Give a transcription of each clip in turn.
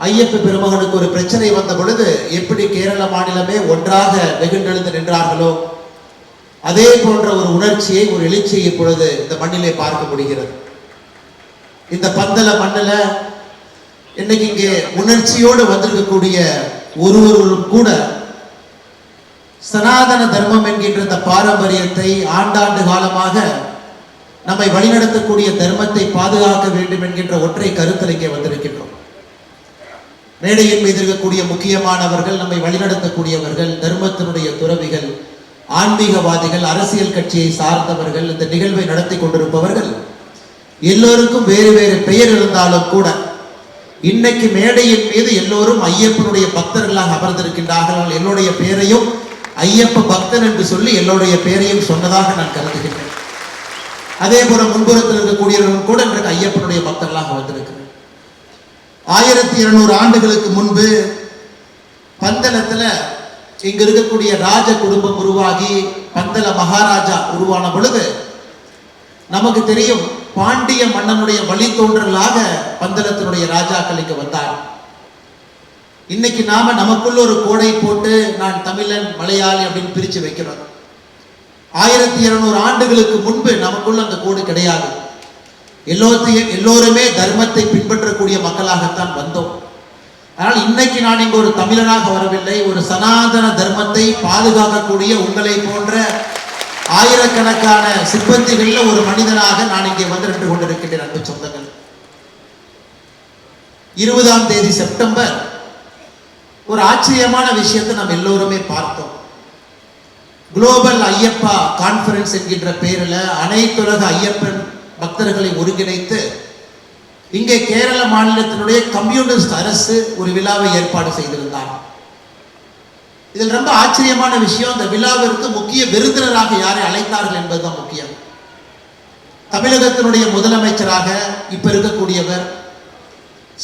ஐயப்ப பெருமகனுக்கு ஒரு பிரச்சனை வந்த பொழுது எப்படி கேரள மாநிலமே ஒன்றாக வெகுண்டெழுந்து நின்றார்களோ அதே போன்ற ஒரு உணர்ச்சியை, ஒரு எழுச்சியை இப்பொழுது இந்த மண்ணிலே பார்க்க முடிகிறது. இந்த பந்தல மண்ணில் இன்னைக்கு இங்கே உணர்ச்சியோடு வந்திருக்கக்கூடிய ஒருவரும் கூட சனாதன தர்மம் என்கின்ற இந்த பாரம்பரியத்தை ஆண்டாண்டு காலமாக நம்மை வழிநடத்தக்கூடிய தர்மத்தை பாதுகாக்க வேண்டும் என்கின்ற ஒற்றை கருத்தில் இங்கே வந்திருக்கின்றோம். மேடையின் மீது இருக்கக்கூடிய முக்கியமானவர்கள், நம்மை வழிநடத்தக்கூடியவர்கள், தர்மத்தினுடைய துறவிகள், ஆன்மீகவாதிகள், அரசியல் கட்சியை சார்ந்தவர்கள், இந்த நிகழ்வை நடத்தி கொண்டிருப்பவர்கள் எல்லோருக்கும் வேறு வேறு பெயர் இருந்தாலும் கூட இன்னைக்கு மேடையின் மீது எல்லோரும் ஐயப்பனுடைய பக்தர்களாக அமர்ந்திருக்கின்றார்கள். என்னுடைய பெயரையும் ஐயப்ப பக்தன் என்று சொல்லி எல்லோருடைய பெயரையும் சொன்னதாக நான் கருதுகின்றேன். அதே போல முன்புறத்தில் இருக்கக்கூடியவர்கள் கூட இன்றைக்கு ஐயப்பனுடைய பக்தர்களாக வந்திருக்கிறேன். 1200 ஆண்டுகளுக்கு முன்பு பந்தலத்துல இங்க இருக்கக்கூடிய ராஜ குடும்பம் உருவாகி பந்தல மகாராஜா உருவான பொழுது நமக்கு தெரியும், பாண்டிய மன்னனுடைய வழித்தோன்றலாக பந்தலத்தினுடைய ராஜாக்கள் இங்கு வந்தார். இன்னைக்கு நாம நமக்குள்ள ஒரு கோடை போட்டு நான் தமிழன் மலையாளி அப்படின்னு பிரிச்சு வைக்கிறோம். 1200 ஆண்டுகளுக்கு முன்பு நமக்குள்ள அந்த கோடு கிடையாது. எல்லோருமே தர்மத்தை பின்பற்றக்கூடிய மக்களாகத்தான் வந்தோம். ஆனால் இன்னைக்கு நான் இங்கு ஒரு தமிழனாக வரவில்லை, ஒரு சனாதன தர்மத்தை பாதுகாக்கக்கூடிய உங்களை போன்ற ஆயிரக்கணக்கான சிப்பந்திகளில் ஒரு மனிதனாக நான் இங்கே வந்து நின்று கொண்டிருக்கின்றேன். அன்பு சொந்தங்கள், 20ஆம் தேதி செப்டம்பர் ஒரு ஆச்சரியமான விஷயத்தை நாம் எல்லோருமே பார்த்தோம். குளோபல் ஐயப்பா கான்ஃபரன்ஸ் என்கின்ற பெயரில் அனைத்துலக ஐயப்பன் பக்தர்களை ஒருங்கிணைத்து இங்கே கேரள மாநிலத்தினுடைய கம்யூனிஸ்ட் அரசு ஒரு விழாவை ஏற்பாடு செய்திருந்தார். இதில் ரொம்ப ஆச்சரியமான விஷயம், இந்த விழாவிற்கு முக்கிய விருந்தினராக யாரை அழைத்தார்கள் என்பதுதான் முக்கியம். தமிழகத்தினுடைய முதலமைச்சராக இப்ப இருக்கக்கூடியவர்,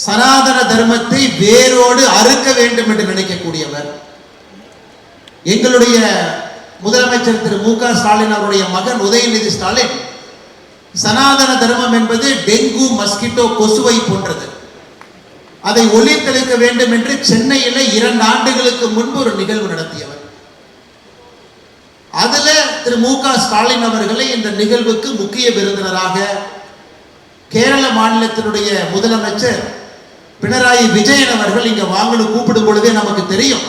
சனாதன தர்மத்தை வேரோடு அறுக்க வேண்டும் என்று நினைக்கக்கூடியவர், எங்களுடைய முதலமைச்சர் திரு மு.க. ஸ்டாலின் அவருடைய மகன் உதயநிதி ஸ்டாலின் சனாதன தர்மம் என்பது டெங்கு, மஸ்கிட்டோ, கொசுவை போன்றது, அதை ஒழித்தளிக்க வேண்டும் என்று சென்னையில 2 ஆண்டுகளுக்கு முன்பு ஒரு நிகழ்வு நடத்தியவர். அதுல திரு மு.க. ஸ்டாலின் அவர்களை இந்த நிகழ்வுக்கு முக்கிய விருந்தினராக கேரள மாநிலத்தினுடைய முதலமைச்சர் பினராயி விஜயன் அவர்கள் இங்க வாங்கன்னு கூப்பிடும் பொழுதே நமக்கு தெரியும்,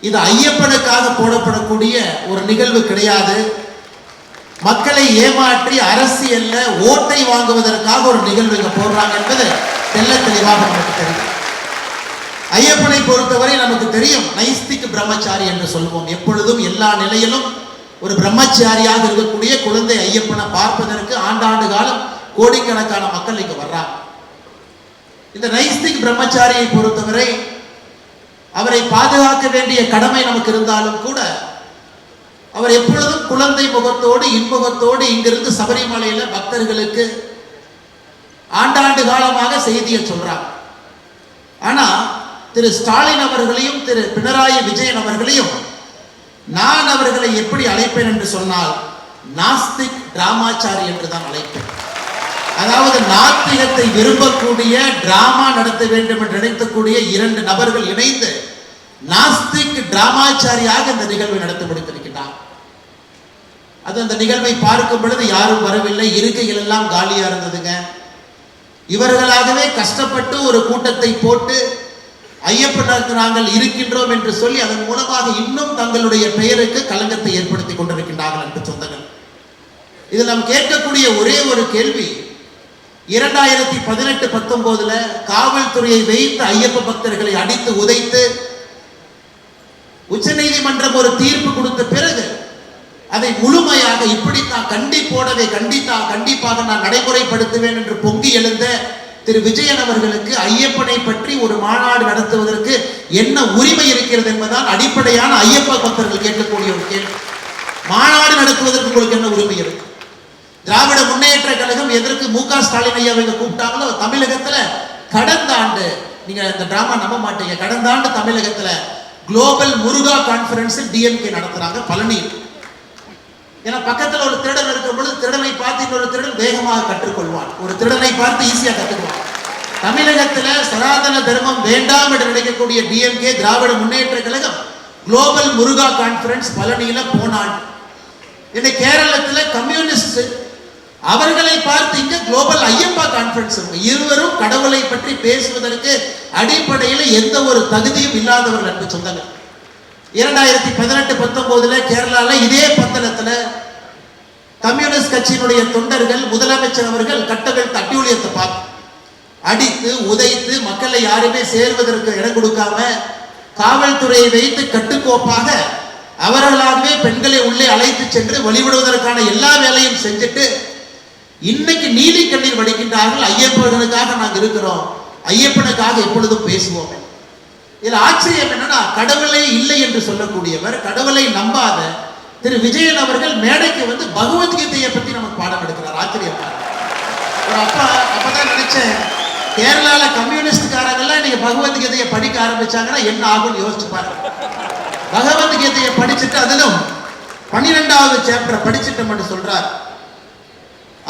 இது ஐயப்பனுக்காக போடப்படக்கூடிய ஒரு நிகழ்வு கிடையாது, மக்களை ஏமாற்றி அரசியல்ல ஓட்டை வாங்குவதற்காக ஒரு நிகழ்வு இங்க போடுறாங்க என்பது தெல்ல தெளிவாக நமக்கு தெரியும். ஐயப்பனை பொறுத்தவரை நமக்கு தெரியும், நைஸ்திக் பிரம்மச்சாரி என்று சொல்வோம். எப்பொழுதும் எல்லா நிலையிலும் ஒரு பிரம்மச்சாரியாக இருக்கக்கூடிய குழந்தை ஐயப்பனை பார்ப்பதற்கு ஆண்டாண்டு காலம் கோடிக்கணக்கான மக்கள் இங்க வர்றாங்க. இந்த நைஸ்திக் பிரம்மச்சாரியை பொறுத்தவரை அவரை பாதுகாக்க வேண்டிய கடமை நமக்கு இருந்தாலும் கூட அவர் எப்பொழுதும் குழந்தை முகத்தோடு இன்முகத்தோடு இங்கிருந்து சபரிமலையில பக்தர்களுக்கு ஆண்டாண்டு காலமாக செய்தியை சொல்றாங்க. ஆனா திரு ஸ்டாலின் அவர்களையும் திரு பினராயி விஜயன் அவர்களையும் நான் அவர்களை எப்படி அழைப்பேன் என்று சொன்னால் நாஸ்திக் டிராமாச்சாரி என்று தான் அழைப்பேன். அதாவது நாத்திகத்தை விரும்பக்கூடிய, டிராமா நடத்த வேண்டும் என்று நினைக்கக்கூடிய 2 நபர்கள் இணைந்து நாஸ்திக் டிராமாச்சாரியாக இந்த நிகழ்வை நடத்தி முடித்திருக்கிறார். அது அந்த நிகழ்வை பார்க்கும் பொழுது யாரும் வரவில்லை, இருக்கைகள் எல்லாம் காலியா இருந்ததுங்க. இவர்களாகவே கஷ்டப்பட்டு ஒரு கூட்டத்தை போட்டு ஐயப்பனுக்கு நாங்கள் இருக்கின்றோம் என்று சொல்லி அதன் மூலமாக இன்னும் தங்களுடைய பெயருக்கு களங்கத்தை ஏற்படுத்தி கொண்டிருக்கின்றார்கள். என்று சொந்தங்கள், இதில் நாம் கேட்கக்கூடிய ஒரே ஒரு கேள்வி, 2018-19 காவல்துறையை வைத்து ஐயப்ப பக்தர்களை அடித்து உதைத்து உச்ச நீதிமன்றம் ஒரு தீர்ப்பு கொடுத்த பிறகு அதை முழுமையாக இப்படித்தான் கண்டிப்பாக நான் நடைமுறைப்படுத்துவேன் என்று பொங்கி எழுந்த திரு விஜயன் அவர்களுக்கு ஐயப்பனை பற்றி ஒரு மாநாடு நடத்துவதற்கு என்ன உரிமை இருக்கிறது என்பதால் அடிப்படையான ஐயப்ப பக்தர்கள் கேட்கக்கூடிய ஒரு கேள்வி. மாநாடு நடத்துவதற்கு உங்களுக்கு என்ன உரிமை இருக்கு? திராவிட முன்னேற்ற கழகம் எதற்கு மு.க. ஸ்டாலின் ஐயா கூப்பிட்டாங்களோ, தமிழகத்துல கடந்த ஆண்டு, நீங்க இந்த டிராமா நம்ப மாட்டீங்க, கடந்த ஆண்டு தமிழகத்துல குளோபல் முருகா கான்ஃபரன்ஸ் டிஎம்கே நடத்துறாங்க பழனி. ஏன்னா பக்கத்துல ஒரு திருடன் இருக்கும் பொழுது திருடனை பார்த்து இன்னொரு திருடன் வேகமாக கற்றுக்கொள்வான், ஒரு திருடனை பார்த்து ஈஸியா கற்றுக்குவான். தமிழகத்துல சனாதன தர்மம் வேண்டாம் என்று நினைக்கக்கூடிய டிஎம்கே திராவிட முன்னேற்ற கழகம் குளோபல் முருகா கான்ஃபரன்ஸ் பழனியில போனான். இந்த கேரளத்துல கம்யூனிஸ்ட் அவர்களை பார்த்து இங்க குளோபல் ஐயப்பா கான்ஃபரன்ஸ். இருவரும் கடவுளை பற்றி பேசுவதற்கு அடிப்படையில் எந்த ஒரு தகுதியும் இல்லாதவர்கள் என்று சொன்னாங்க. 2018-19 கேரளால இதே பந்தளத்துல கம்யூனிஸ்ட் கட்சியினுடைய தொண்டர்கள் முதலமைச்சர் அவர்கள் கட்டவிழ்த்த அட்டூழியத்தை பார்த்து அடித்து உதைத்து மக்களை யாருமே சேர்வதற்கு இடம் கொடுக்காம காவல்துறையை வைத்து கட்டுக்கோப்பாக அவர்களாகவே பெண்களை உள்ளே அழைத்து சென்று வழிபடுவதற்கான எல்லா வேலையும் செஞ்சுட்டு இன்னைக்கு நீலி கண்ணீர் வடிக்கின்றார்கள். ஐயப்பனுக்காக நாங்கள் இருக்கிறோம், ஐயப்பனுக்காக எப்பொழுதும் பேசுவோம். இதுல ஆச்சரியம் என்னன்னா, கடவுளே இல்லை என்று சொல்லக்கூடியவர், கடவுளை நம்பாத திரு விஜயன் அவர்கள் மேடைக்கு வந்து பகவத்கீதையை பத்தி நமக்கு பாடம் எடுக்கிறார். ஆச்சரியம். ஒரு அப்பதான் நினைச்சேன், கேரளால கம்யூனிஸ்ட்காரங்கெல்லாம் நீங்க பகவத்கீதையை படிக்க ஆரம்பிச்சாங்கன்னா என்ன ஆகும்னு யோசிச்சு பாருங்க. பகவத்கீதையை படிச்சுட்டு அதிலும் 12வது சாப்டர் படிச்சுட்டோம்னு சொல்றார்.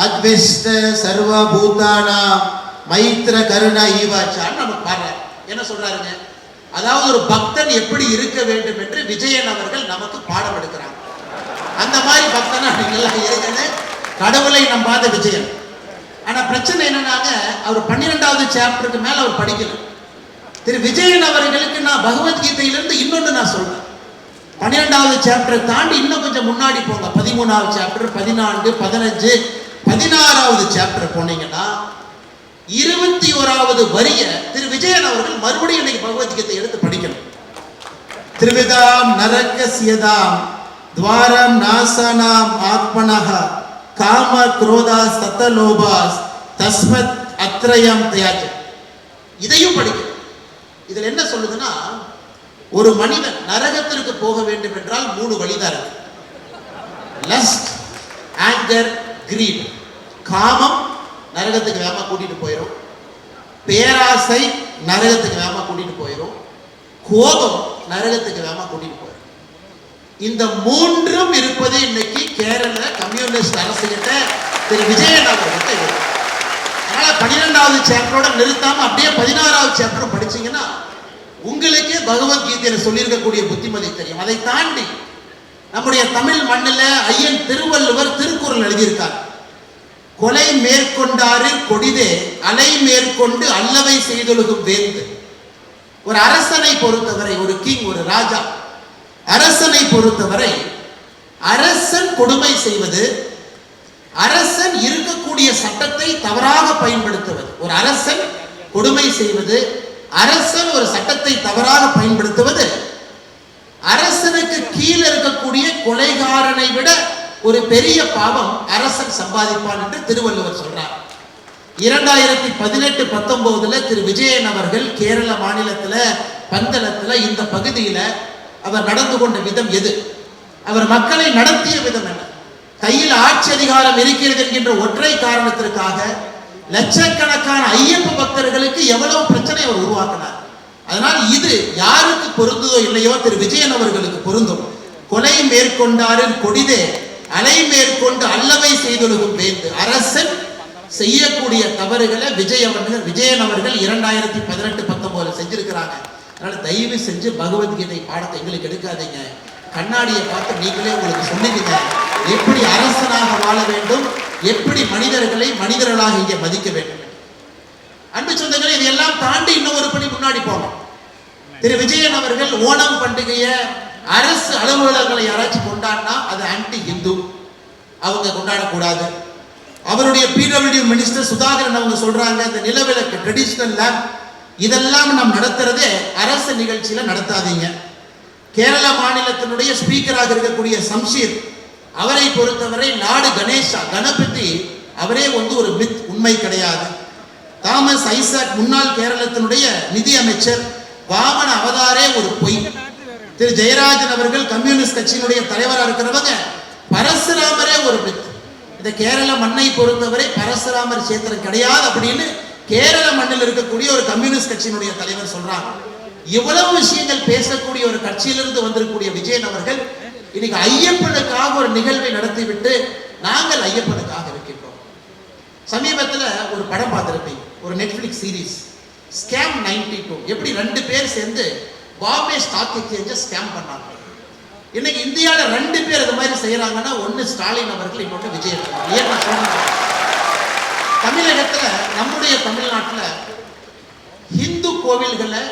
அத்வெஸ்ட சர்வ பூதானா மைத்ர கருணா ஈவாச்சான்னு நமக்கு பாடுறாரு. என்ன சொல்றாருங்க? அதாவது ஒரு பக்தன் எப்படி இருக்க வேண்டும் என்று விஜயன் அவர்கள் நமக்கு பாடம் எடுக்கிறாங்க. அந்த மாதிரி பக்தனா நீங்கெல்லாம் இருங்க, கடவுளை நம்பாத விஜயன். ஆனா பிரச்சனை என்னன்னாங்க, அவர் 12வது சாப்டருக்கு மேல அவர் படிக்கல. திரு விஜயன் அவர்களுக்கு நான் பகவத்கீதையிலிருந்து இன்னொன்று நான் சொல்றேன். 12வது சாப்டரை தாண்டி இன்னும் கொஞ்சம் முன்னாடி போங்க. 13வது சாப்டர், 14, 15, 16வது சாப்டர் போனீங்கன்னா 21வது வரிய திரு விஜயன் அவர்கள் மறுபடியும் இன்னைக்கு பகவத்கீதை எடுத்து படிக்கணும். திரிவிதாம் நரகஸ்யதாம் துவாரம் நாசனாம் ஆத்மனஹ காம குரோதா சதலோபாஸ் தஸ்மத் அத்ரயம் தயாஜ. இதையும் படிக்கணும். இதுல என்ன சொல்லுதுன்னா, ஒரு மனிதன் நரகத்திற்கு போக வேண்டும் என்றால் 3 வழிதான் இருக்கு. Lust, anger, greed. காமம் நரகத்துக்கு வேகமா கூட்டிட்டு போயிடும், பேராசை நரகத்துக்கு வேகமா கூட்டிட்டு போயிடும், கோபம் நரகத்துக்கு வேகமா கூட்டிட்டு போயிடும். இந்த 3ம் இருப்பது இன்னைக்கு கேரள கம்யூனிஸ்ட் அரசு கிட்ட திரு விஜயன் அவர்கிட்ட இருக்கு. அதனால 12வது சாப்டரோட நிறுத்தாம அப்படியே 16வது சாப்டர் படிச்சீங்கன்னா உங்களுக்கே பகவத்கீதையில சொல்லியிருக்கக்கூடிய புத்திமதி தெரியும். அதை தாண்டி நம்முடைய தமிழ் மண்ணில் ஐயன் திருவள்ளுவர் திருக்குறள் எழுதியிருக்கார். கொலை மேற்கொண்டாரு கொடிதே அலை மேற்கொண்டு அல்லவை செய்தொழுகும் வேந்து. ஒரு அரசனை பொறுத்தவரை, ஒரு கிங், ஒரு ராஜா, அரசனை பொறுத்தவரை அரசன் கொடுமை செய்வது, அரசன் இருக்கக்கூடிய சட்டத்தை தவறாக பயன்படுத்துவது. ஒரு அரசன் கொடுமை செய்வது, அரசன் ஒரு சட்டத்தை தவறாக பயன்படுத்துவது அரசனுக்கு கீழே இருக்கக்கூடிய கொலைகாரனை விட ஒரு பெரிய பாவம் அரசன் சம்பாதிப்பான் என்று திருவள்ளுவர் சொல்றார். 2018-19 திரு விஜயன் அவர்கள் கேரள மாநிலத்துல பந்தளத்துல இந்த பகுதியில அவர் நடந்து கொண்ட விதம் எது, அவர் மக்களை நடத்திய விதம் என்ன, கையில் ஆட்சி அதிகாரம் இருக்கிறது என்கின்ற ஒற்றை காரணத்திற்காக லட்சக்கணக்கான ஐயப்ப பக்தர்களுக்கு எவ்வளவு பிரச்சனை அவர் உருவாக்கினார். அதனால் இது யாருக்கு பொருந்ததோ இல்லையோ திரு விஜயன் அவர்களுக்கு பொருந்தும். கொலை மேற்கொண்டாரு கொடிதே அலை மேற்கொண்டு அல்லவை செய்தொழுகும் வேந்து. அரசன் செய்யக்கூடிய தவறுகளை விஜயன் அவர்கள் 2018-19 செஞ்சிருக்கிறாங்க. அதனால தயவு செஞ்சு பகவத்கீதை பாடத்தை எங்களுக்கு எடுக்காதீங்க. கண்ணாடியை பார்த்து நீங்களே உங்களுக்கு சொல்லிடுங்க எப்படி அரசனாக வாழ வேண்டும், எப்படி மனிதர்களை மனிதர்களாக இங்கே மதிக்க வேண்டும். அன்பு சொந்தங்களே, இதையெல்லாம் தாண்டி இன்னும் ஒரு படி முன்னாடி போனோம். திரு விஜயன் அவர்கள் ஓணம் பண்டிகையை அரசு அலுவலகங்களை யாராச்சும் கொண்டாடினா அது ஆன்டி ஹிந்து, அவங்க கொண்டாடக்கூடாது. அவருடைய பிடபிள்யூ மினிஸ்டர் சுதாகரன் அவங்க சொல்றாங்க, இந்த நிலவிலக்கு ட்ரெடிஷனல் லேப் இதெல்லாம் நாம் நடத்துறதே அரசு நிகழ்ச்சியில நடத்தாதீங்க. கேரள மாநிலத்தினுடைய ஸ்பீக்கராக இருக்கக்கூடிய சம்ஷீர் அவரை பொறுத்தவரை நாடு கணேசா கணபதி அவரே ஒரு மித், உண்மை கிடையாது. தாமஸ் ஐசாக் முன்னாள் கேரளத்தினுடைய நிதி அமைச்சர் வாமன அவதாரே ஒரு பொய். திரு ஜெயராஜன் அவர்கள் கம்யூனிஸ்ட் கட்சியினுடைய தலைவராக இருக்கிறவங்க பரசுராமரே ஒரு மித். இந்த கேரள மண்ணை பொறுத்தவரை பரசுராமர் சேத்திரம் கிடையாது அப்படின்னு கேரள மண்ணில் இருக்கக்கூடிய ஒரு கம்யூனிஸ்ட் கட்சியினுடைய தலைவர் சொல்றாங்க. இவ்வளவு விஷயங்கள் பேசக்கூடிய ஒரு கட்சியிலிருந்து வந்திருக்கக்கூடிய விஜயன் அவர்கள் இன்னைக்கு ஐயப்பனுக்காக ஒரு நிகழ்வை நடத்திவிட்டு நாங்கள் ஐயப்பனுக்காக இருக்கின்றோம். சமீபத்தில் ஒரு படம் பார்த்திருப்பீங்க, ஒரு நெட்ஃபிளிக்ஸ் சீரிஸ் ஸ்கேம் 92. எப்படி 2 பேர் சேர்ந்து பாம்பே ஸ்டாக் எக்ஸ்சேஞ்சை ஸ்கேம் பண்ணாங்க. இன்னைக்கு இந்தியாவில் 2 பேர் இது மாதிரி செய்யறாங்கன்னா ஒன்னு ஸ்டாலின் அவர்கள், இன்னொன்று விஜய் அவர்கள். ஏன் நான் சொல்றேன், தமிழகத்துல நம்முடைய தமிழ்நாட்டில் இந்து கோவில்களை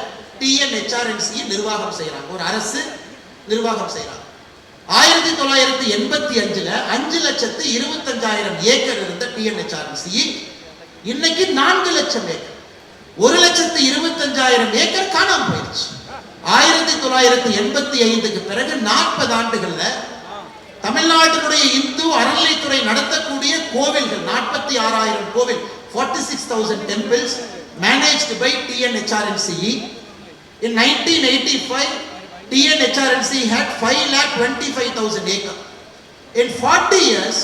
டிஎன்ஹெச்ஆர்என்சி நிர்வாகம் செய்யறாங்க, ஒரு அரசு நிர்வாகம் செய்யறாங்க. 1985 5,25,000 ஏக்கர் இருந்த டிஎன்ஹெச்ஆர்என்சி இன்னைக்கு 4 லட்சம் ஏக்கர், 1,25,000 ஏக்கர் காணாம போயிடுச்சு. 1985க்கு பிறகு 40 ஆண்டுகள்ல தமிழ்நாட்டினுடைய இந்து அறநிலைத்துறை நடத்தக்கூடிய கோவில்கள் 46,000 கோவில், 46,000 temples managed by TNHRNC. In 1985 TNHRNC had 5,25,000 acres. In 40 years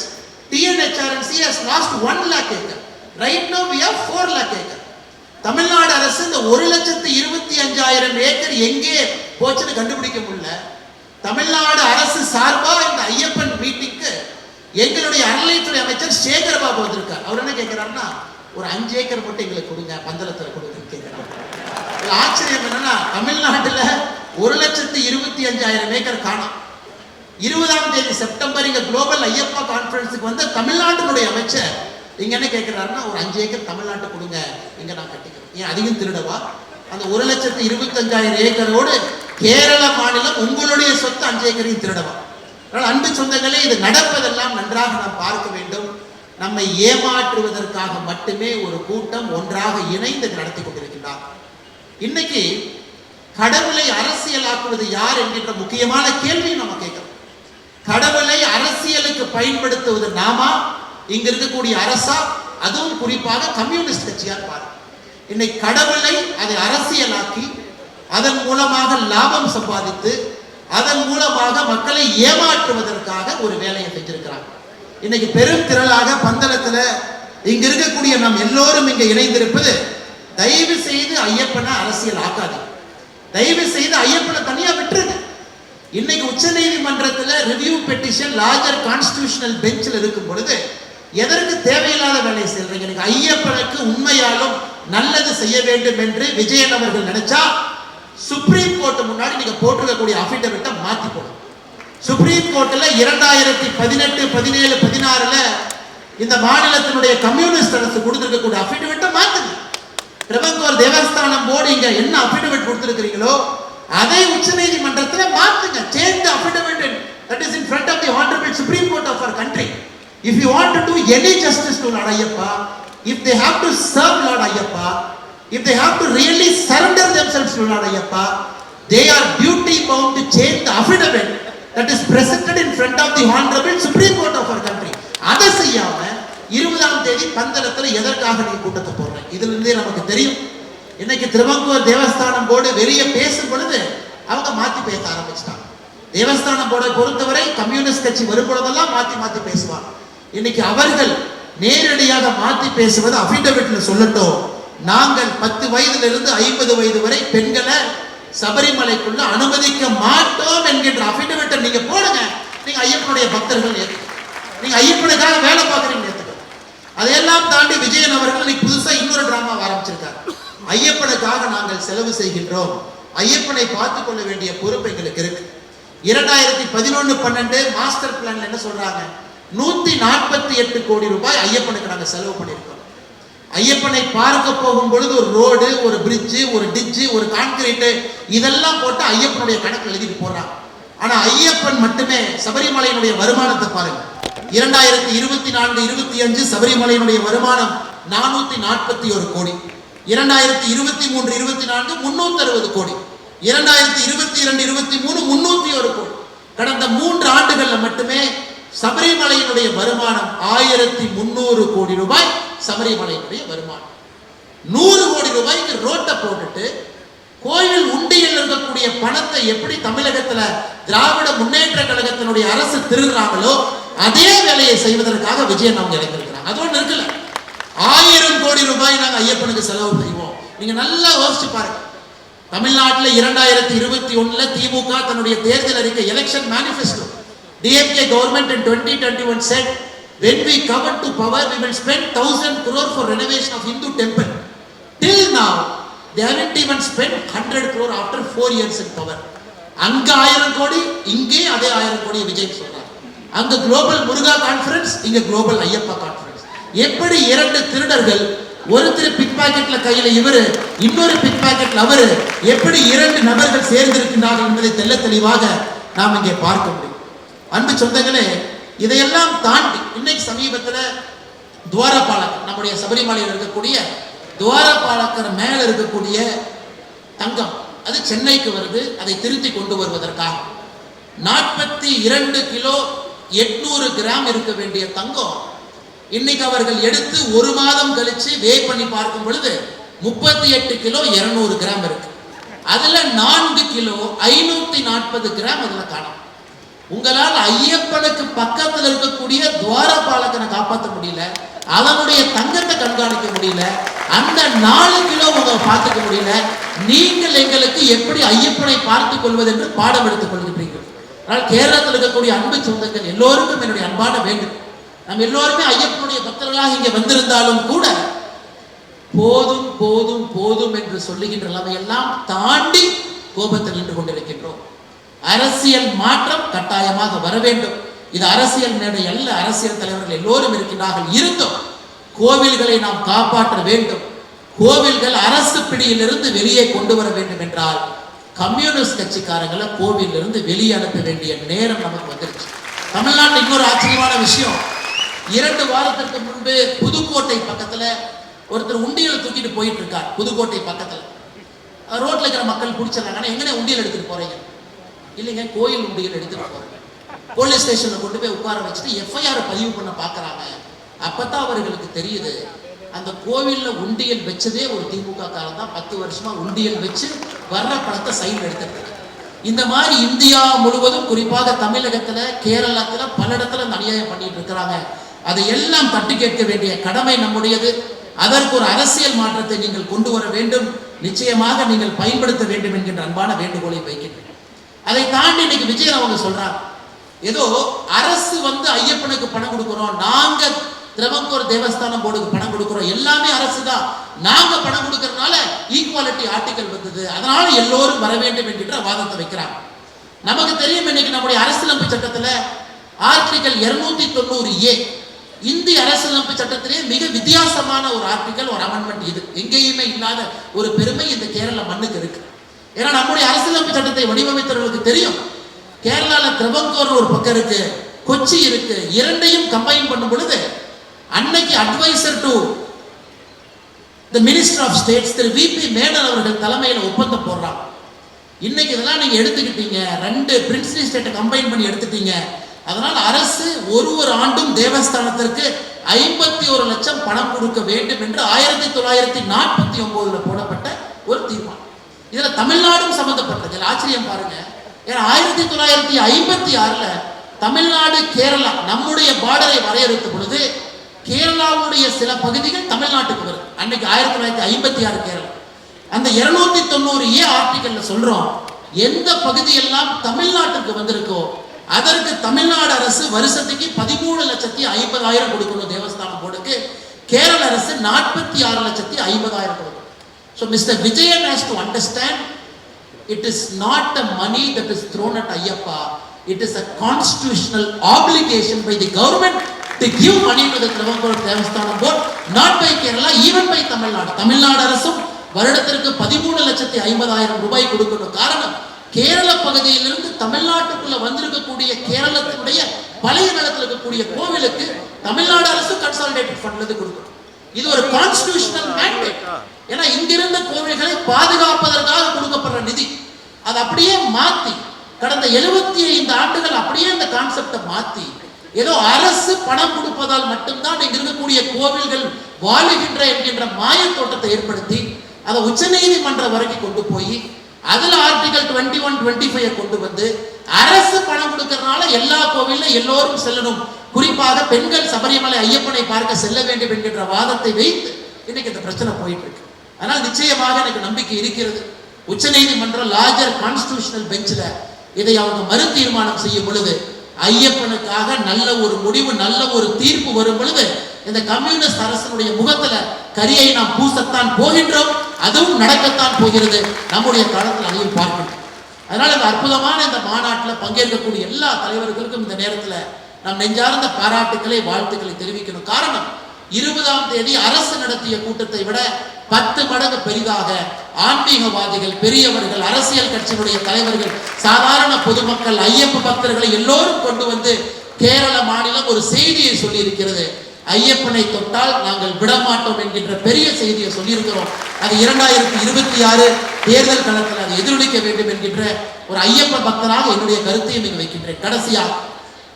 TNHRNC has lost 1 lakh acre. Right now we have 4 lakh acre. Tamil Nadu அரசு இந்த 1,25,000 ஏக்கர் எங்கே போச்சுன்னு கண்டுபிடிக்க முடியல. தமிழ்நாடு அரசு சார்பா இந்த ஐயப்பன் மீட்டிங்க்கு எங்களுடைய அறநிலைத்துறை அமைச்சர் சேகர் பாபு வந்திருக்கார். அவர் என்ன கேட்கிறாருன்னா, ஒரு 5 ஏக்கர் மட்டும் எங்களுக்கு கொடுங்க, பந்தளத்தில் கொடுங்க கேட்கிறார். ஆச்சரியம் என்னன்னா, தமிழ்நாட்டில் 1,25,000 ஏக்கர் காணோம். 20ஆம் தேதி செப்டம்பர் இங்க குளோபல் ஐயப்பா கான்ஃபரன்ஸுக்கு வந்த தமிழ்நாட்டினுடைய அமைச்சர் இங்க என்ன கேட்கிறாருன்னா, ஒரு 5 ஏக்கர் தமிழ்நாட்டு கொடுங்க, இங்க நான் கட்டிக்கிறேன். ஏன் அதிகம் திருடவா? அந்த 1,25,000 ஏக்கரோடு கேரள மாநிலம் உங்களுடைய சொத்து 5 ஏக்கரையும் திருடவா? அன்பு சொந்தங்களே, இது நடப்பதெல்லாம் நன்றாக நாம் பார்க்க வேண்டும். நம்மை ஏமாற்றுவதற்காக மட்டுமே ஒரு கூட்டம் ஒன்றாக இணைந்து நடத்தி கொண்டிருக்கிறார். இன்னைக்கு கடவுளை அரசியலாக்குவது யார் என்கின்ற முக்கியமான கேள்வி நம்ம கேட்கிறோம். கடவுளை அரசியலுக்கு பயன்படுத்துவது நாமா, இங்க இருக்கக்கூடிய அரசா, அதுவும் குறிப்பாக கம்யூனிஸ்ட் கட்சியார் பாருங்க. இன்னைக்கு கடவுளை அதை அரசியலாக்கி அதன் மூலமாக லாபம் சம்பாதித்து அதன் மூலமாக மக்களை ஏமாற்றுவதற்காக ஒரு வேலையை செஞ்சிருக்கிறாங்க. இன்னைக்கு பெரும் திரளாக பந்தளத்துல இங்க இருக்கக்கூடிய நாம் எல்லோரும் இங்க இணைந்திருப்பது, தயவு செய்து ஐயப்பனை அரசியல் ஆக்காது, தயவு செய்து ஐயப்பனை தனியா விட்டுருங்க. இன்னைக்கு உச்ச நீதிமன்றத்தில் ரிவ்யூ பெட்டிஷன் லார்ஜர் கான்ஸ்டிடியூஷனல் பெஞ்சில் இருக்கும் பொழுது எதற்கு தேவையில்லாத வேலையை செய்யறீங்க? இன்னைக்கு ஐயப்பனுக்கு உண்மையாலும் நல்லது செய்ய வேண்டும் என்று விஜயன் அவர்கள் நினைச்சா சுப்ரீம் கோர்ட் முன்னாடி நீங்க போட்டிருக்கக்கூடிய அபிடவிட்டை மாத்தி போடும். சுப்ரீம் கோர்ட்ல 2018, 17, 16 இந்த மாநிலத்தினுடைய கம்யூனிஸ்ட் அரசு கொடுத்திருக்கக்கூடிய அபிடவிட்டை மாத்துங்க. திருவங்கூர் தேவஸ்தானம் போர்டு இங்க என்ன அபிடவிட் கொடுத்திருக்கிறீங்களோ அதை உச்ச நீதிமன்றத்தில் மாத்துங்க. Change the affidavit that is in front of the honorable Supreme Court of our country. If you want to do any justice to Lord Ayyappa, if they have to serve Lord Ayyappa, if they have to really surrender themselves to Lord Ayyappa, they are duty bound to change the affidavit that is presented in front of the honorable Supreme Court of our country. அதை செய்யாம 20ஆம் தேதி பந்தளத்தில் எதற்காக நீ கூட்டத்தை போடுறேன்? இதுல இருந்தே நமக்கு தெரியும். இன்னைக்கு திருவங்கூர் தேவஸ்தானம் போர்டு வெளியே பேசும் பொழுது அவங்க மாத்தி பேச ஆரம்பிச்சிட்டாங்க. தேவஸ்தானம் போர்டை பொறுத்தவரை கம்யூனிஸ்ட் கட்சி வரும் பொழுதெல்லாம் மாத்தி பேசுவாங்க. இன்னைக்கு அவர்கள் நேரடியாக மாத்தி பேசுவது அபிடவிட்ல சொல்லட்டும், நாங்கள் 10 வயதிலிருந்து 50 வயது வரை பெண்களை சபரிமலைக்குள்ள அனுமதிக்க மாட்டோம் என்கின்ற அபிடவிட்டை நீங்க போடுங்க. நீங்க ஐயப்பனுடைய பக்தர்கள், நீங்க ஐயப்பனுக்காக வேலை பார்க்குறீங்க. அதையெல்லாம் தாண்டி விஜயன் அவர்கள் இன்னைக்கு புதுசா இன்னொரு டிராமா ஆரம்பிச்சிருக்காரு. ஐயப்பனுக்காக நாங்கள் செலவு செய்கின்றோம், ஐயப்பனை பார்த்துக் கொள்ள வேண்டிய பொறுப்பு எங்களுக்கு இருக்கு. 2011-12 மாஸ்டர் பிளான்ல என்ன சொல்றாங்க? 148 கோடி ரூபாய் ஐயப்பனுக்கு நாங்கள் செலவு பண்ணியிருக்கோம். ஐயப்பனை பார்க்க போகும் பொழுது ஒரு ரோடு, ஒரு பிரிட்ஜு, ஒரு டிச்சு, ஒரு கான்கிரீட் இதெல்லாம் போட்டு ஐயப்பனுடைய கணக்கு எழுதிட்டு போறாங்க. ஆனா ஐயப்பன் மட்டுமே சபரிமலையினுடைய வருமானத்தை பாருங்க. 2024-25 சபரிமலையினுடைய வருமானம் 441 கோடி, 2023-24 360 கோடி, 2022-23 301 கோடி. கடந்த 3 ஆண்டுகள்ல மட்டுமே சபரிமலையினுடைய வருமானம் 1300 கோடி ரூபாய். சபரிமலையினுடைய வருமானம் 100 கோடி ரூபாய்க்கு ரோட்டை போட்டுட்டு கோயில் உண்டியில் இருக்கக்கூடிய பணத்தை எப்படி தமிழகத்துல திராவிட முன்னேற்ற கழகத்தினுடைய அரசு திருடுறாங்களோ அதே வேலையை செய்வதற்காக விஜயன் அவங்க இறங்கிருக்கிறாங்க. அது ஒண்ணு இருக்குல்ல, 1000 கோடி ரூபாய் நாங்க ஐயப்பனுக்கு செலவு செய்வோம். நீங்க நல்லா யோசிச்சு பாருங்க. தமிழ்நாட்டில் 2021 திமுக தன்னுடைய தேர்தல் அறிக்கை election manifesto, DMK government in 2021 said when we come to power we will spend 1000 crore for renovation of Hindu temple. till now they haven't even spent 100 crore after 4 years in power. அங்க 1000 கோடி, இங்கே அதே 1000 கோடி விஜய் சொல்றார். அங்க global முருகா conference, இங்க global Ayyappa conference. எப்படி இரண்டு திருடர்கள், ஒருத்தர் பிக் பாக்கெட்ல கையில இவரு, இன்னொரு பிக் பாக்கெட்ல அவரு, எப்படி இரண்டு நபர்கள் சேர்ந்திருக்கிறார்கள் என்பதை தெள்ள தெளிவாக நாம் இங்கே பார்க்க முடியும். அன்பு சொந்தங்களே, இதையெல்லாம் தாண்டி இன்னைக்கு சமீபத்தில் துவாரபாலகர், நம்முடைய சபரிமலையில் இருக்கக்கூடிய துவாரபாலகர் மேல இருக்கக்கூடிய தங்கம், அது சென்னைக்கு வருது. அதை திருத்தி கொண்டு வருவதற்காக 42 கிலோ 800 கிராம் இருக்க வேண்டிய தங்கம் இன்னைக்கு அவர்கள் எடுத்து ஒரு மாதம் கழிச்சு வே பண்ணி பார்க்கும் பொழுது 38 கிலோ 200 கிராம் இருக்கு. அதுல 4 கிலோ 540 கிராம் அதுல காணும். உங்களால் ஐயப்பனுக்கு பக்கத்தில் இருக்கக்கூடிய துவாரபாலகனை காப்பாற்ற முடியல, அவனுடைய தங்கத்தை கண்காணிக்க முடியல, அந்த 4 கிலோ உங்க பார்த்துக்க முடியல. நீங்கள் எங்களுக்கு எப்படி ஐயப்பனை பார்த்துக் கொள்வது என்று பாடம் எடுத்துக் கொள்கிறீர்கள். ஆனால் கேரளத்தில் இருக்கக்கூடிய அன்பு சொந்தங்கள் எல்லோருக்கும் என்னுடைய அன்பான வேண்டும். நம்ம எல்லோருமே ஐயப்பனுடைய பக்தர்களாக இங்கே வந்திருந்தாலும் கூட போதும் போதும் போதும் என்று சொல்லுகின்ற நிலைமையெல்லாம் தாண்டி கோபத்தில் நின்று கொண்டிருக்கின்றோம். அரசியல் மாற்றம் கட்டாயமாக வர வேண்டும். இது அரசியல் மேடை அல்ல, அரசியல் தலைவர்கள் எல்லோரும் இருக்கின்றார்கள். இருந்தும் கோவில்களை நாம் காப்பாற்ற வேண்டும். கோவில்கள் அரசு பிடியிலிருந்து வெளியே கொண்டு வர வேண்டும் என்றால் கம்யூனிஸ்ட் கட்சிக்காரங்களை கோவிலிருந்து வெளியே அனுப்ப வேண்டிய நேரம் நமக்கு வந்துருச்சு. தமிழ்நாட்டில் இன்னொரு ஆச்சரியமான விஷயம், 2 வாரத்திற்கு முன்பு புதுக்கோட்டை பக்கத்துல ஒருத்தர் உண்டியல் தூக்கிட்டு போயிட்டு இருக்கார். புதுக்கோட்டை பக்கத்துல ரோட்ல இருக்கிற மக்கள் பிடிச்சிடறாங்க, எங்கனே உண்டியல் எடுத்துட்டு போறீங்க? இல்லைங்க, கோயில் உண்டியல் எடுத்துட்டு போறேன். போலீஸ் ஸ்டேஷன்ல கொண்டு போய் உட்கார வச்சுட்டு எஃப்ஐஆர் பதிவு பண்ண பாக்குறாங்க. அப்பதான் அவர்களுக்கு தெரியுது, அந்த கோவில்ல உண்டியல் வச்சதே ஒரு திமுக காலம் தான். 10 வருஷமா உண்டியல் வச்சு வர்ற பணத்தை சைன் எடுத்துட்டு. இந்த மாதிரி இந்தியா முழுவதும், குறிப்பாக தமிழகத்துல, கேரளத்துல பல இடத்துல அநியாயம் பண்ணிட்டு இருக்கிறாங்க. அதை எல்லாம் தட்டி கேட்க வேண்டிய கடமை நம்முடையது. அதற்கு ஒரு அரசியல் மாற்றத்தை நீங்கள் கொண்டு வர வேண்டும், நிச்சயமாக நீங்கள் பயன்படுத்த வேண்டும் என்கின்ற அன்பான வேண்டுகோளை வைக்கின்றேன். அதை தாண்டி இன்னைக்கு விஜயன் அவங்க சொல்றாங்க, ஏதோ அரசு ஐயப்பனுக்கு பணம் கொடுக்கிறோம், நாங்க திரவங்கூர் தேவஸ்தானம் போர்டுக்கு பணம் கொடுக்கிறோம், எல்லாமே அரசு தான், நாங்க பணம் கொடுக்கறதுனால ஈக்குவாலிட்டி ஆர்டிகல் வந்தது, அதனால எல்லோரும் வர வேண்டும் என்கின்ற வாதத்தை வைக்கிறாங்க. நமக்கு தெரியும், இன்னைக்கு நம்முடைய அரசியலமைப்பு சட்டத்துல ஆர்டிகல் 290A, இந்திய அரசியலமைப்பு சட்டத்திலே மிக வித்தியாசமான ஒரு ஆர்டிகல், ஒரு அமெண்ட்மெண்ட். இது எங்கேயுமே இல்லாத ஒரு பெருமை இந்த கேரள மண்ணுக்கு இருக்கு. ஏன்னா நம்முடைய அரசியலமைப்பு சட்டத்தை வடிவமைத்தவர்களுக்கு தெரியும், கேரளால திரவங்கூர் ஒரு பக்கம் இருக்கு, கொச்சி இருக்கு, இரண்டையும் கம்பைன் பண்ணும் பொழுது அன்னைக்கு adviser to the minister of states Thiru V P Menon அவர்கள் தலைமையில் ஒப்பந்தம் போடுறாங்க. இன்னைக்கு இதெல்லாம் நீங்க எடுத்துக்கிட்டீங்க, 2 பிரின்சிபல் ஸ்டேட்டை கம்பைன் பண்ணி எடுத்துட்டீங்க. அதனால் அரசு ஒரு ஆண்டும் தேவஸ்தானத்திற்கு 51 லட்சம் பணம் கொடுக்க வேண்டும் என்று 1949 போடப்பட்ட ஒரு தீர்மானம். இதுல தமிழ்நாடும் சம்பந்தப்பட்டது. ஆச்சரியம் பாருங்க, ஏன்னா 1956 தமிழ்நாடு கேரளா நம்முடைய பார்டரை வரையறுத்த பொழுது கேரளாவுடைய சில பகுதிகள் தமிழ்நாட்டுக்கு வருது. அன்னைக்கு 1956 கேரளா. அந்த 290A ஆர்டிகல்ல சொல்றோம், எந்த பகுதியெல்லாம் தமிழ்நாட்டுக்கு வந்திருக்கோ அதற்கு தமிழ்நாடு அரசு வருஷத்துக்கு 13,50,000 கொடுக்கணும் தேவஸ்தானம் போர்டுக்கு. கேரள அரசு 46,50,000 கொடுக்கணும். So Mr. Vijayan has to understand, it is not a money that is thrown at Ayyappa. It is a constitutional obligation by the government to give money to the Travancore Devasthanam Board, not by Kerala, even by Tamil Nadu. Tamil Nadu அரசும் வருடத்திற்கு 13,50,000 ரூபாய் கொடுக்கணும். காரணம், கேரள பகுதியிலிருந்து தமிழ்நாட்டுக்குள்ள வந்திருக்கக்கூடிய கேரளத்தினுடைய பழைய நிலத்தில் இருக்கக்கூடிய கோவிலுக்கு தமிழ்நாடு அரசு கன்சாலிடேட்டட் ஃபண்ட்ல இருந்து கொடுக்கணும். இது ஒரு கான்ஸ்டிடியூஷனல் மேண்டேட். ஏன்னா இங்கிருந்த கோவில்களை பாதுகாப்பதற்காக கொடுக்கப்படுற நிதி, அது அப்படியே மாத்தி கடந்த 75 ஆண்டுகள் அப்படியே அந்த கான்செப்டை மாத்தி, ஏதோ அரசு பணம் கொடுப்பதால் மட்டும்தான் இங்க இருக்கக்கூடிய கோவில்கள் வாழுகின்ற என்கின்ற மாய தோட்டத்தை ஏற்படுத்தி அதை உச்ச நீதிமன்றம் வரைக்கும் கொண்டு போய் அதுல ஆர்டிகல் 21, 25 கொண்டு வந்து அரசு பணம் கொடுக்கறதுனால எல்லா கோவிலும் எல்லோரும் செல்லணும், குறிப்பாக பெண்கள் சபரிமலை ஐயப்பனை பார்க்க செல்ல வேண்டும் என்கின்ற வாதத்தை வைத்து இன்னைக்கு இந்த பிரச்சனை போயிட்டு இருக்கு. ஆனால் நிச்சயமாக எனக்கு நம்பிக்கை இருக்கிறது, உச்ச நீதிமன்றம் லார்ஜர் கான்ஸ்டிடியூஷனல் பெஞ்சில் இதை அவங்க மறு தீர்மானம் செய்யும் பொழுது ஐயப்பனுக்காக நல்ல ஒரு முடிவு, நல்ல ஒரு தீர்ப்பு வரும் பொழுது இந்த கம்யூனிஸ்ட் அரசனுடைய முகத்துல கரியை நாம் பூசத்தான் போகின்றோம். அதுவும் நடக்கத்தான் போகிறது. நம்முடைய காலத்தில் அதையும் பார்க்கணும். அதனால இந்த அற்புதமான இந்த மாநாட்டில் பங்கேற்கக்கூடிய எல்லா தலைவர்களுக்கும் இந்த நேரத்தில் நாம் நெஞ்சார்ந்த பாராட்டுக்களை, வாழ்த்துக்களை தெரிவிக்கணும். காரணம், 20ஆம் தேதி அரசு நடத்திய கூட்டத்தை விட 10 மடங்கு பெரிதாக ஆன்மீகவாதிகள், பெரியவர்கள், அரசியல் கட்சியினுடைய தலைவர்கள், சாதாரண பொதுமக்கள், ஐயப்ப பக்தர்களை எல்லோரும் கொண்டு வந்து கேரள மாநிலம் ஒரு செய்தியை சொல்லி இருக்கிறது. ஐயப்பனை தொட்டால் நாங்கள் விடமாட்டோம் என்கின்ற பெரிய செய்தியை சொல்லியிருக்கிறோம். அது 2026 தேர்தல் களத்தில் அதை எதிரொலிக்க வேண்டும் என்கின்ற ஒரு ஐயப்ப பக்தராக என்னுடைய கருத்தையும் இங்கு வைக்கின்றேன். கடைசியாக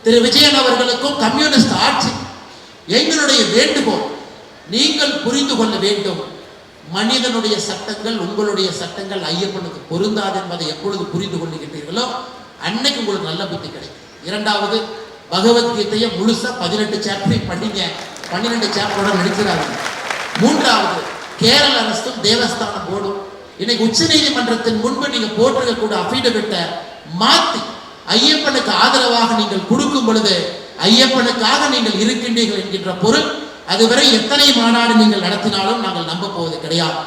திரு விஜயன் அவர்களுக்கும் கம்யூனிஸ்ட் ஆட்சி எங்களுடைய வேண்டுகோள், நீங்கள் புரிந்து கொள்ள வேண்டும், மனிதனுடைய சட்டங்கள், உங்களுடைய சட்டங்கள் ஐயப்பனுக்கு பொருந்தாது என்பதை எப்பொழுது புரிந்து கொள்ளுகின்றீர்களோ அன்னைக்கு உங்களுக்கு நல்ல புத்தி கிடைக்கும். இரண்டாவது, பகவத்கீதையை முழுசா 18 சாப்டர் படிங்க. 12 சாப்டரோட நடிக்கிறாங்க. மூன்றாவது, கேரள அரசும் தேவஸ்தான போர்டும் இன்னைக்கு உச்ச நீதிமன்றத்தின் முன்பு நீங்க போட்டிருக்கக்கூடிய அபிடவிட்டை மாத்தி ஐயப்பனுக்கு ஆதரவாக நீங்கள் கொடுக்கும் பொழுது ஐயப்பனுக்காக நீங்கள் இருக்கின்றீர்கள் என்கின்ற பொருள். அதுவரை எத்தனை மாநாடு நீங்கள் நடத்தினாலும் நாங்கள் நம்ப போவது கிடையாது.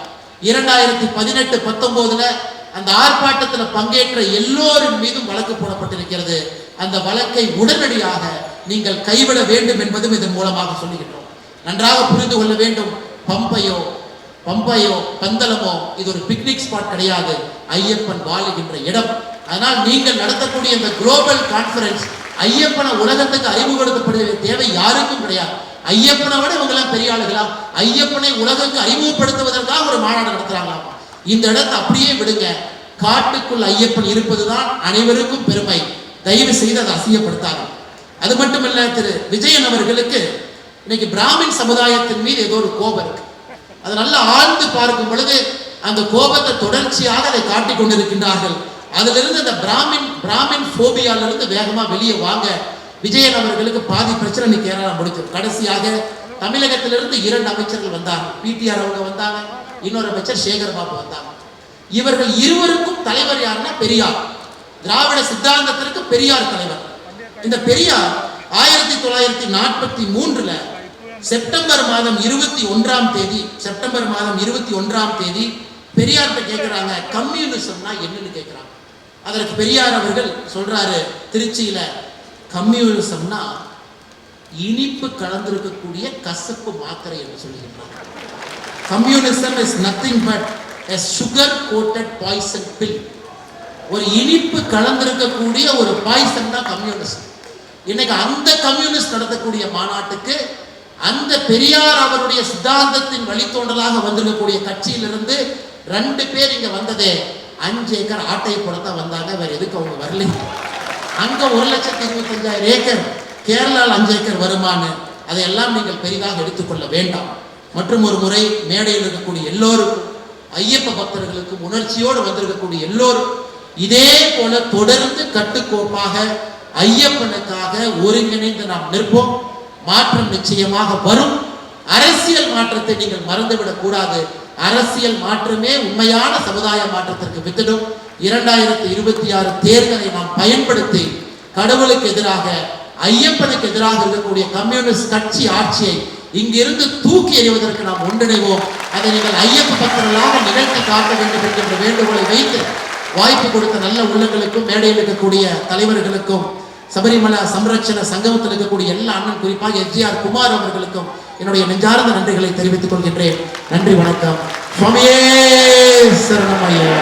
2018-19 அந்த ஆர்ப்பாட்டத்தில் பங்கேற்ற எல்லோரின் மீதும் வழக்கு போடப்பட்டிருக்கிறது. அந்த வழக்கை உடனடியாக நீங்கள் கைவிட வேண்டும் என்பதும் இதன் மூலமாக சொல்லுகின்றோம். நன்றாக புரிந்து கொள்ள வேண்டும். பம்பையோ பந்தலமோ இது ஒரு பிக்னிக் ஸ்பாட் கிடையாது, ஐயப்பன் வாழுகின்ற இடம். அதனால் நீங்கள் நடத்தக்கூடிய இந்த குளோபல் கான்ஃபரன்ஸ் ஐயப்பனை உலகத்துக்கு அறிமுகப்படுத்த தேவை யாருக்கும் கிடையாது. ஐயப்பனை விட இவங்கெல்லாம் பெரிய ஆளுகளா? ஐயப்பனை உலகத்துக்கு அறிமுகப்படுத்துவதற்காக ஒரு மாநாடு நடத்துறாங்களாமா. இந்த இடத்தை அப்படியே விடுங்க. காட்டுக்குள் ஐயப்பன் இருப்பதுதான் அனைவருக்கும் பெருமை. தயவு செய்து அதை அசியப்படுத்தாங்க. அது மட்டுமல்ல, திரு விஜயன் அவர்களுக்கு இன்னைக்கு பிராமின் சமுதாயத்தின் மீது ஏதோ ஒரு கோபம் இருக்கு. அதை நல்லா ஆழ்ந்து பார்க்கும் பொழுது அந்த கோபத்தை தொடர்ச்சியாக அதை காட்டிக் கொண்டிருக்கின்றார்கள். அதிலிருந்து அந்த பிராமின் போபியாலிருந்து வேகமா வெளியே வாங்க. விஜயன் அவர்களுக்கு பாதி பிரச்சனை கேரளா முடிச்சது. கடைசியாக தமிழகத்திலிருந்து 2 அமைச்சர்கள் வந்தாங்க. பிடிஆர் அவங்க வந்தாங்க, இன்னொரு அமைச்சர் சேகர் பாபு வந்தாங்க. இவர்கள் இருவருக்கும் தலைவர் யாருன்னா பெரியார். திராவிட சித்தாந்தத்திற்கு பெரியார் தலைவர். இந்த பெரியார் 1943 செப்டம்பர் மாதம் 21ஆம் தேதி பெரியார்கிட்ட கேட்கிறாங்க, கம்யூனிசம்னா என்னன்னு கேட்கிறாங்க. அதற்கு பெரியார் அவர்கள் சொல்றாரு திருச்சியில, கம்யூனிசம்னா இனிப்பு கலந்திருக்கக்கூடிய கசப்பு மாத்திரை என்று சொல்லுகின்றார். Communism is nothing but a sugar coated poison pill. ஒரு இனிப்பு கலந்திருக்கக்கூடிய ஒரு பாய்சன் தான் கம்யூனிஸ்ட். இன்னைக்கு அந்த கம்யூனிஸ்ட் நடத்தக்கூடிய மாநாட்டுக்கு அந்த பெரியார் அவருடைய சித்தாந்தத்தின் வழித்தோன்றலாக வந்திருக்கக்கூடிய கட்சியிலிருந்து 2 பேர் இங்க வந்ததே 5 ஏக்கர் ஆட்டையை போடத்தான் வந்தாங்க. வேற எதுக்கு அவங்க வரல? அங்க 1,25,000 ஏக்கர், கேரளாவில் 5 ஏக்கர் வருமானு. அதையெல்லாம் நீங்கள் பெரிதாக எடுத்துக்கொள்ள வேண்டாம். மற்றும் ஒரு முறை மேடையில் இருக்கக்கூடிய எல்லோருக்கும், ஐயப்ப பக்தர்களுக்கும், உணர்ச்சியோடு வந்திருக்கக்கூடிய எல்லோரும் இதே போல தொடர்ந்து கட்டுக்கோப்பாக ஐயப்பனுக்காக ஒருங்கிணைந்து நாம் நிற்போம். மாற்றம் நிச்சயமாக வரும். அரசியல் மாற்றத்தை நீங்கள் மறந்துவிடக் கூடாது. அரசியல் மாற்றமே உண்மையான சமுதாய மாற்றத்திற்கு வித்திடும். 2026 தேர்தலை நாம் பயன்படுத்தி கடவுளுக்கு எதிராக, ஐயப்பனுக்கு எதிராக இருக்கக்கூடிய கம்யூனிஸ்ட் கட்சி ஆட்சியை இங்கிருந்து தூக்கி எறிவதற்கு நாம் ஒன்றிணைவோம். அதை நீங்கள் ஐயப்ப பக்தர்களாக நிகழ்த்தி காட்ட வேண்டும் என்கின்ற வேண்டுகோளை வைத்து வாய்ப்பு கொடுத்த நல்ல உள்ளங்களுக்கும், மேடையில் இருக்கக்கூடிய தலைவர்களுக்கும், சபரிமலை சம்ரட்சண சங்கமத்தில் இருக்கக்கூடிய எல்லா அண்ணன், குறிப்பாக எஸ்ஜிஆர் குமார் அவர்களுக்கும் என்னுடைய நெஞ்சார்ந்த நன்றிகளை தெரிவித்துக் கொள்கின்றேன். நன்றி, வணக்கம். சுவாமியே சரணம் ஐயா.